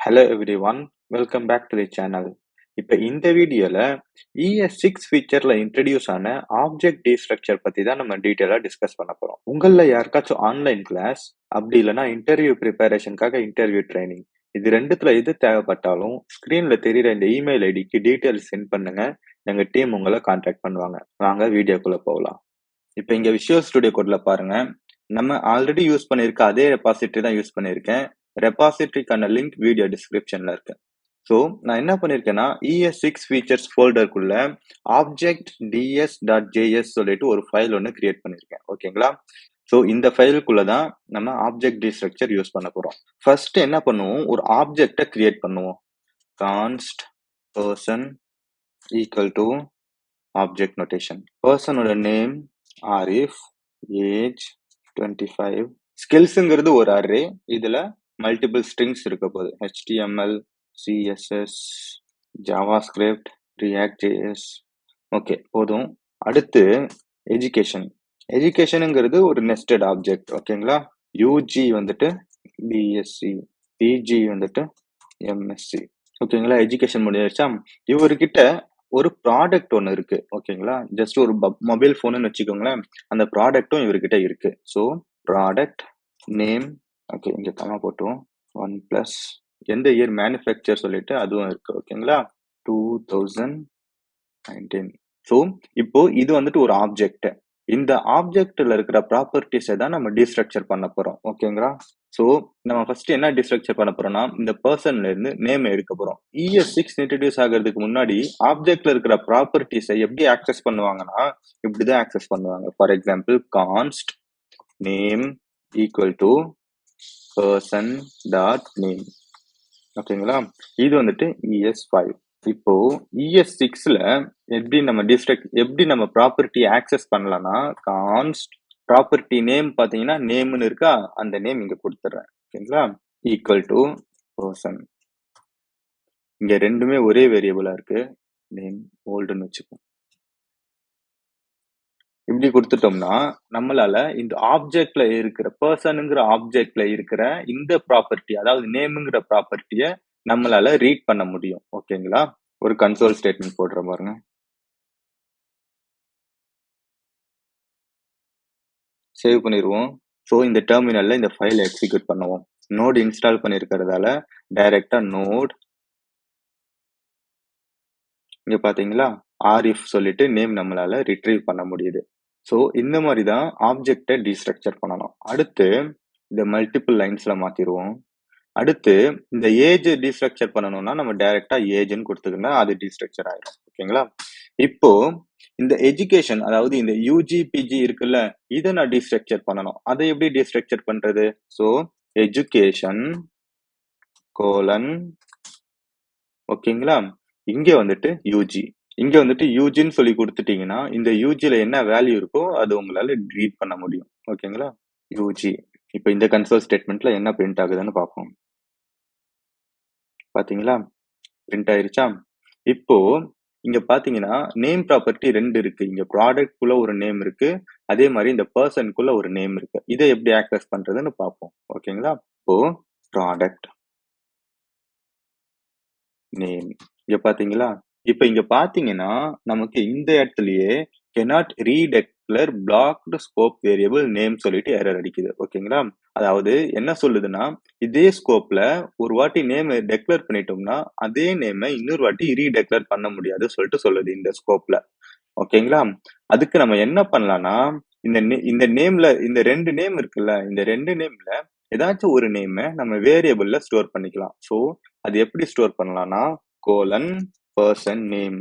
Hello everyone, welcome back to the channel. இப்போ இந்த வீடியோல ES6 ஃபீச்சர்ல இன்ட்ரடியூஸ் ஆன ஆப்ஜெக்ட் டீஸ்ட்ரக்சர் பத்தி தான் நம்ம டீட்டெயிலா டிஸ்கஸ் பண்ண போறோம். உங்கள யாருக்காச்சும் ஆன்லைன் கிளாஸ் அப்படி இல்லைன்னா இன்டர்வியூ ப்ரிப்பரேஷனுக்காக இன்டர்வியூ ட்ரைனிங் இது ரெண்டுத்துல எது தேவைப்பட்டாலும் ஸ்கிரீன்ல தெரியுற இந்த இமெயில் ஐடிக்கு டீட்டெயில்ஸ் சென்ட் பண்ணுங்க. எங்க டீம் உங்களை கான்டாக்ட் பண்ணுவாங்க. வாங்க வீடியோக்குள்ள போகலாம். இப்போ இங்க விஷுவல் ஸ்டுடியோ கோட்ல பாருங்க, நம்ம ஆல்ரெடி யூஸ் பண்ணியிருக்க அதே ரெபாசிட்டரி தான் யூஸ் பண்ணியிருக்கேன். ரெபாசிட்டரிக்கான லிங்க் வீடியோ டிஸ்கிரிப்ஷன்ல இருக்கு. ஸோ நான் என்ன பண்ணியிருக்கேன்னா ES6 ஃபீச்சர்ஸ் ஃபோல்டருக்குள்ள ஆப்ஜெக்ட் ds.js சொல்லிட்டு ஒரு ஃபைல் ஒன்று கிரியேட் பண்ணியிருக்கேன். ஓகேங்களா? ஸோ இந்த ஃபைலுக்குள்ள தான் நம்ம ஆப்ஜெக்ட் டிஸ்ட்ரக்சர் யூஸ் பண்ண போறோம். ஃபர்ஸ்ட் என்ன பண்ணுவோம், ஒரு ஆப்ஜெக்டை கிரியேட் பண்ணுவோம். Const person equal to object notation. பர்சனோட நேம் ஆரிஃப், ஏஜ் 25. ஸ்கில்ஸுங்கிறது ஒரு அரே, இதுல மல்டிபிள் ஸ்ட்ரிங்ஸ் இருக்க போகுது. HTML, CSS, JavaScript, React.js. Okay, போதும். அடுத்து எஜுகேஷன். எஜுகேஷனுங்கிறது ஒரு நெஸ்டட் ஆப்ஜெக்ட். ஓகேங்களா? UG வந்துட்டு BSc, PG வந்துட்டு MSc. ஓகேங்களா? எஜுகேஷன் முடிஞ்சிருச்சா? இவர்கிட்ட ஒரு ப்ராடக்ட் ஒன்று இருக்கு. ஓகேங்களா? ஜஸ்ட் ஒரு மொபைல் ஃபோனுன்னு வச்சுக்கோங்களேன். அந்த ப்ராடக்ட்டும் இவர்கிட்ட இருக்கு. ஸோ ப்ராடக்ட் நேம், ஓகே, இங்க கமா போட்டுவோம். 1+ எந்த இயர் மேனுஃபேக்சர் சொல்லிட்டு அதுவும் இருக்கு. ஓகேங்களா? 2019. ஸோ இப்போ இது வந்துட்டு ஒரு ஆப்ஜெக்ட். இந்த ஆப்ஜெக்ட்ல இருக்கிற ப்ராப்பர்ட்டிஸை தான் நம்ம டிஸ்ட்ரக்சர் பண்ண போறோம். ஓகேங்களா? ஸோ நம்ம ஃபர்ஸ்ட் என்ன டிஸ்ட்ரக்சர் பண்ண போறோம்னா, இந்த பர்சன்ல இருந்து நேம் எடுக்க போறோம். ES6 இன்ட்ரடியூஸ் ஆகிறதுக்கு முன்னாடி ஆப்ஜெக்ட்ல இருக்கிற ப்ராப்பர்ட்டிஸை எப்படி ஆக்சஸ் பண்ணுவாங்கன்னா, இப்படிதான் ஆக்சஸ் பண்ணுவாங்க. For example, கான்ஸ்ட் name equal to person dot name. ஓகேங்களா? இது வந்துட்டு ES5. இப்போ ES6ல எப்படி நம்ம ப்ராப்பர்ட்டி ஆக்சஸ் பண்ணலாம்னா, கான்ஸ்ட் ப்ராப்பர்ட்டி நேம் பாத்தீங்கன்னா நேம்னு இருக்கா, அந்த நேம் இங்க கொடுத்துறேன். ஓகேங்களா? Equal to person. இங்க ரெண்டுமே ஒரே வேரியபிளா இருக்கு. நேம் ஓல்டுன்னு வச்சுப்போம். இப்படி கொடுத்துட்டோம்னா நம்மளால இந்த ஆப்ஜெக்ட்ல இருக்கிற பர்சனுங்கிற ஆப்ஜெக்ட்ல இருக்கிற இந்த ப்ராப்பர்ட்டி, அதாவது நேம்ங்கிற ப்ராப்பர்ட்டிய நம்மளால ரீட் பண்ண முடியும். ஓகேங்களா? ஒரு கன்சோல் ஸ்டேட்மெண்ட் போடுற பாருங்க. சேவ் பண்ணிடுவோம். ஸோ இந்த டெர்மினல்ல இந்த ஃபைலை எக்ஸிக்யூட் பண்ணுவோம். நோட் இன்ஸ்டால் பண்ணிருக்கிறதால டைரக்டா நோட், இங்க பாத்தீங்களா, ஆரிஃப் சொல்லிட்டு நேம் நம்மளால ரிட்ரீவ் பண்ண முடியுது. ஸோ இந்த மாதிரி தான் ஆப்ஜெக்டை டீஸ்ட்ரக்சர் பண்ணணும். அடுத்து இந்த மல்டிபிள் லைன்ஸ்ல மாத்திடுவோம். அடுத்து இந்த ஏஜ் டீஸ்ட்ரக்சர் பண்ணணும்னா நம்ம டைரக்டா ஏஜ்னு கொடுத்துக்கோங்க, அது டீஸ்ட்ரக்சர் ஆயிடும். ஓகேங்களா? இப்போ இந்த எஜுகேஷன், அதாவது இந்த யூஜி பிஜி இருக்குல்ல, இதை நான் டீஸ்ட்ரக்சர் பண்ணணும். அதை எப்படி டீஸ்ட்ரக்சர் பண்றது? ஸோ எஜுகேஷன் கோலன், ஓகேங்களா, இங்க வந்துட்டு யூஜி, இங்க வந்துட்டு யூஜின்னு சொல்லி கொடுத்துட்டீங்கன்னா இந்த யூஜில என்ன வேல்யூ இருக்கோ அது உங்களால ரீட் பண்ண முடியும். ஓகேங்களா? யூஜி. இப்போ இந்த கன்சோல் ஸ்டேட்மெண்ட்ல என்ன பிரிண்ட் ஆகுதுன்னு பார்ப்போம். பாத்தீங்களா, பிரிண்ட் ஆயிருச்சா? இப்போ இங்க பாத்தீங்கன்னா நேம் ப்ராப்பர்ட்டி 2 இருக்கு. இங்க ப்ராடக்ட் குள்ள ஒரு நேம் இருக்கு, அதே மாதிரி இந்த பர்சனுக்குள்ள ஒரு நேம் இருக்கு. இதை எப்படி ஆக்சஸ் பண்றதுன்னு பார்ப்போம். ஓகேங்களா? இப்போ ப்ராடக்ட் நேம், இங்க பாத்தீங்களா? இப்ப இங்க பாத்தீங்கன்னா நமக்கு இந்த இடத்துலயே cannot redeclare blocked scope variable name சொல்லிட்டு எரர் அடிக்குது. ஓகேங்களா? அதாவது என்ன சொல்லுதுன்னா, இதே ஸ்கோப்ல ஒரு வாட்டி நேம் டெக்ளேர் பண்ணிட்டோம்னா அதே நேமை இன்னொரு வாட்டி ரீடெக்ளேர் பண்ண முடியாது சொல்லிட்டு சொல்லுது இந்த ஸ்கோப்ல. ஓகேங்களா? அதுக்கு நம்ம என்ன பண்ணலாம்னா, இந்த நேம்ல இந்த 2 நேம் இருக்குல்ல, இந்த 2 நேம்ல ஏதாச்சும் ஒரு நேமை நம்ம வேரியபிள்ல ஸ்டோர் பண்ணிக்கலாம். ஸோ அது எப்படி ஸ்டோர் பண்ணலாம்னா, கோலன் பர்சன் நேம்.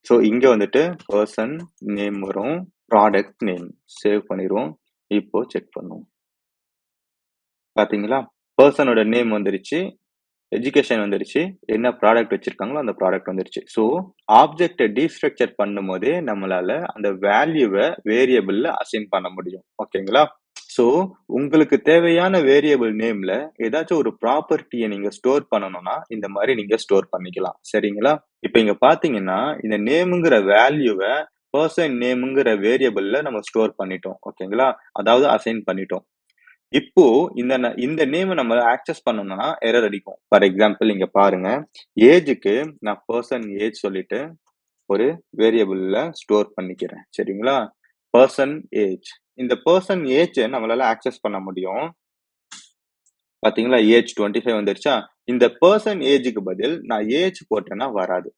ஸோ இங்க வந்துட்டு பர்சன் நேம் வரும், ப்ராடக்ட் நேம். சேவ் பண்ணிடுவோம். இப்போ செக் பண்ணுவோம். பாத்தீங்களா, பர்சனோட நேம் வந்துருச்சு, எஜுகேஷன் வந்துருச்சு, என்ன ப்ராடக்ட் வச்சிருக்காங்களோ அந்த ப்ராடக்ட் வந்துருச்சு. ஸோ ஆப்ஜெக்டை டீஸ்ட்ரக்சர் பண்ணும் போதே நம்மளால அந்த வேல்யூவை வேரியபிள்ல அசைன் பண்ண முடியும். ஓகேங்களா? ஸோ உங்களுக்கு தேவையான வேரியபிள் நேம்ல ஏதாச்சும் ஒரு ப்ராப்பர்ட்டியை நீங்க ஸ்டோர் பண்ணணும்னா இந்த மாதிரி நீங்க ஸ்டோர் பண்ணிக்கலாம். சரிங்களா? இப்போ இங்க பாத்தீங்கன்னா இந்த நேம்ங்கிற வேல்யூவை பர்சன் நேம்ங்கிற வேரியபிள்ல நம்ம ஸ்டோர் பண்ணிட்டோம். ஓகேங்களா? அதாவது அசைன் பண்ணிட்டோம். இப்போ இந்த நேம நம்ம ஆக்சஸ் பண்ணணும்னா எரர் அடிக்கும். ஃபார் எக்ஸாம்பிள் இங்க பாருங்க. ஏஜ்க்கு நான் பெர்சன் ஏஜ் சொல்லிட்டு ஒரு வேரியபிள்ல ஸ்டோர் பண்ணிக்கிறேன். சரிங்களா? Person age. இந்த பெர்சன் ஏஜ் நம்மளால ஆக்சஸ் பண்ண முடியும். பாத்தீங்களா? ஏஜ் 25 வந்துருச்சா? இந்த பெர்சன் ஏஜ்க்கு பதில் நான் ஏஜ் போட்டேன்னா வராது.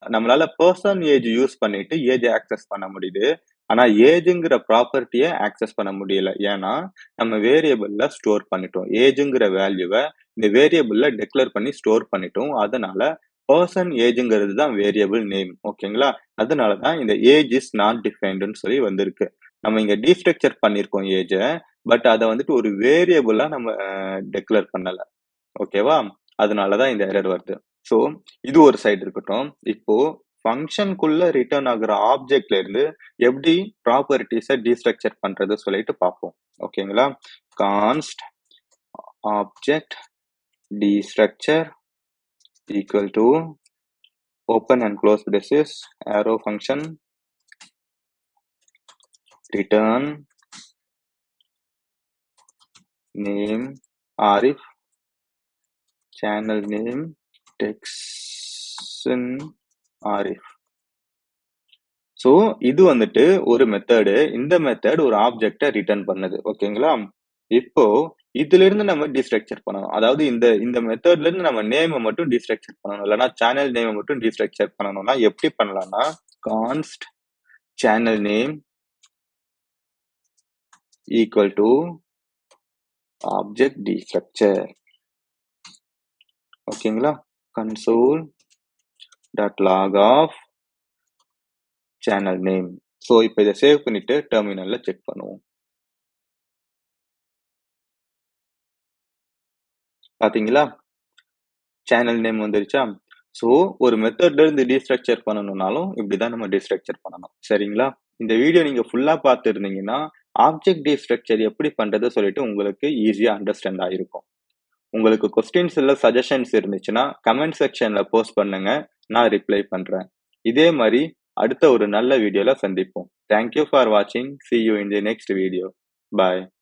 நம்மளால பெர்சன் ஏஜ் யூஸ் பண்ணிட்டு ஏஜ் ஆக்சஸ் பண்ண முடியுது. ஆனா ஏஜ்ங்கிற ப்ராப்பர்ட்டிய ஆக்சஸ் பண்ண முடியல. ஏன்னா, நம்ம வேரியபிள்ல ஸ்டோர் பண்ணிட்டோம். ஏஜ்ங்கிற வேல்யூவ இந்த வேரியபிள்ல டிக்ளேர் பண்ணி ஸ்டோர் பண்ணிட்டோம். அதனால பெர்சன் ஏஜ்ங்கிறது தான் வேரியபிள் நேம். ஓகேங்களா? அதனால தான் இந்த ஏஜ் இஸ் நாட் டிஃபைன்டுன்னு சொல்லி வந்திருக்கு. நம்ம இங்க டீஸ்ட்ரக்சர் பண்ணியிருக்கோம் ஏஜ. பட் அத வந்துட்டு ஒரு வேரியபிளா நம்ம டிக்ளேர் பண்ணல. ஓகேவா? அதனால தான் இந்த எரர் வருது. ஸோ, இது ஒரு சைடு இருக்கட்டும். இப்போ ஃபங்ஷன்க்குள்ள ரிட்டர்ன் ஆகுற ஆப்ஜெக்ட்ல இருந்து எப்படி ப்ராப்பர்ட்டீஸ டீஸ்ட்ரக்சர் பண்றது சொல்லிட்டு பார்ப்போம். ஓகேங்களா? Const object destructure equal to open and close braces arrow function return name arif channel name texan arif. So இது வந்துட்டு ஒரு மெத்தடு. இந்த மெத்தட் ஒரு ஆப்ஜெக்ட ரிட்டர்ன் பண்ணுது. ஓகேங்களா? இப்போ இதிலிருந்து நம்ம டீஸ்ட்ரக்சர் பண்ணணும். அதாவது இந்த இந்த மெத்தட்ல இருந்து நம்ம நேம மட்டும் டீஸ்ட்ரக்சர் பண்ணணும். இல்லன்னா சேனல் நேம மட்டும் டீஸ்ட்ரக்சர் பண்ணணும்னா எப்படி பண்ணலாம்னா, const channel name equal to object destructure. ஓகேங்களா? console dot log of channel name. So இப்போ இதை சேவ் பண்ணிட்டு டெர்மினல்ல செக் பண்ணுவோம். பாத்தீங்களா? சேனல் நேம் வந்துருச்சா? ஸோ ஒரு மெத்தட்ல இருந்து டீஸ்ட்ரக்சர் பண்ணணும்னாலும் இப்படிதான் நம்ம டீஸ்ட்ரக்சர் பண்ணணும். சரிங்களா? இந்த வீடியோ நீங்க ஃபுல்லா பார்த்திருந்தீங்கன்னா, ஆப்ஜெக்ட் டீஸ்ட்ரக்சர் எப்படி பண்றது சொல்லிட்டு உங்களுக்கு ஈஸியா அண்டர்ஸ்டாண்ட் ஆயிருக்கும். உங்களுக்கு கொஸ்டின்ஸ் இல்ல சஜஷன்ஸ் இருந்துச்சுன்னா, கமெண்ட் செக்ஷன்ல போஸ்ட் பண்ணுங்க. நான் ரிப்ளை பண்றேன். இதே மாரி அடுத்த ஒரு நல்ல வீடியோல சந்திப்போம். தேங்க் யூ ஃபார் வாட்சிங். See you in the next video. Bye.